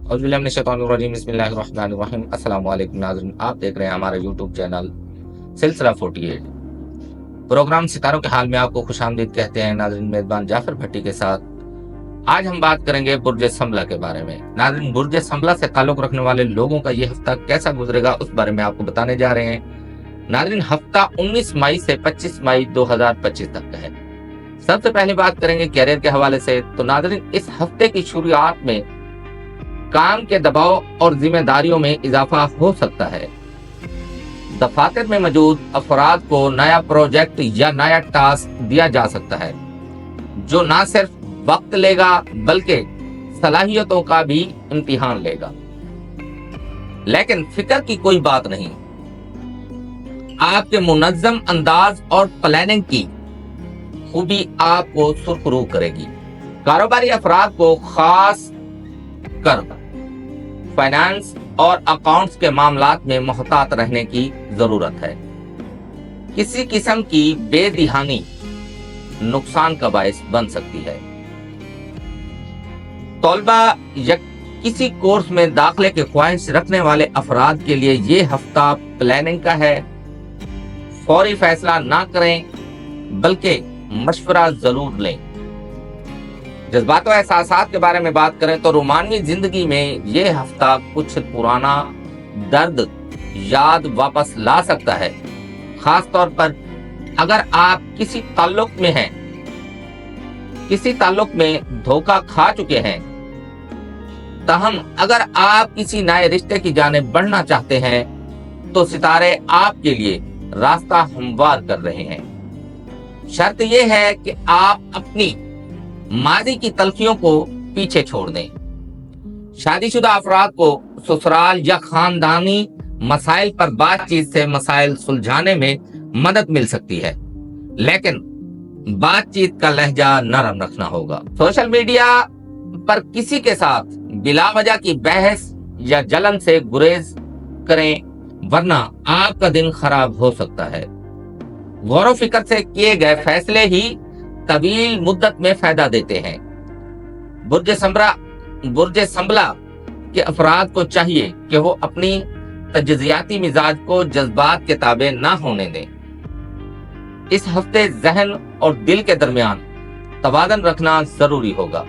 बिस्मिल्लाहिर्रहमानिर्रहीम। अस्सलाम वालेकुम नाज़रीन, आप देख रहे हैं हमारा यूट्यूब चैनल सिलसिला 48। प्रोग्राम सितारों के हाल में आपको खुशामदीद कहते हैं नाज़रीन, मेज़बान जाफर भट्टी के साथ। आज हम बात करेंगे बुर्ज संबला के बारे में। नाज़रीन, बुर्ज संबला से ताल्लुक़ रखने वाले लोगों का ये हफ्ता कैसा गुजरेगा उस बारे में आपको बताने जा रहे हैं। नाज़रीन, हफ्ता 19 मई से 25 मई 2025 तक का है। सबसे पहले बात करेंगे कैरियर के हवाले से। तो नाज़रीन, इस हफ्ते की शुरुआत में काम के दबाव और जिम्मेदारियों में इजाफा हो सकता है। दफातर में मौजूद अफराद को नया प्रोजेक्ट या नया टास्क दिया जा सकता है, जो न सिर्फ वक्त लेगा बल्कि सलाहियतों का भी इम्तिहान लेगा। लेकिन फिक्र की कोई बात नहीं, आपके मुनज्जम अंदाज और प्लानिंग की खूबी आपको सुरखरू करेगी। कारोबारी अफराद को खास कर फाइनेंस और अकाउंट्स के मामलात में मोहतात रहने की जरूरत है। किसी किस्म की बेदिहानी नुकसान का बायस बन सकती है। तलबा या किसी कोर्स में दाखिले की ख्वाहिश रखने वाले अफराद के लिए ये हफ्ता प्लानिंग का है। फौरी फैसला ना करें बल्कि मशवरा जरूर लें। जज्बात और एहसासात के बारे में बात करें तो रोमानवी जिंदगी में ये हफ्ता कुछ पुराना दर्द याद वापस ला सकता है। खास तौर पर अगर आप किसी ताल्लुक में धोखा खा चुके हैं। तहम अगर आप किसी नए रिश्ते की जानिब बढ़ना चाहते हैं तो सितारे आपके लिए रास्ता हमवार कर रहे हैं। शर्त यह है कि आप अपनी माजी की तलखियों को पीछे छोड़ दें। शादीशुदा अफराद को ससुराल या खानदानी मसाइल पर बातचीत से मसाइल सुलझाने में मदद मिल सकती है, लेकिन बातचीत का लहजा नरम रखना होगा। सोशल मीडिया पर किसी के साथ बिला वजह की बहस या जलन से गुरेज करें, वरना आपका दिन खराब हो सकता है। गौर व फिक्र से किए गए फैसले ही तवील मुद्दत में फायदा देते हैं। बुर्ज संबला के अफराद को चाहिए कि वो अपनी तजजियाती मिजाज को जज्बात के ताबे ना होने दें। इस हफ्ते जहन और दिल के दरमियान तवाज़ुन रखना जरूरी होगा।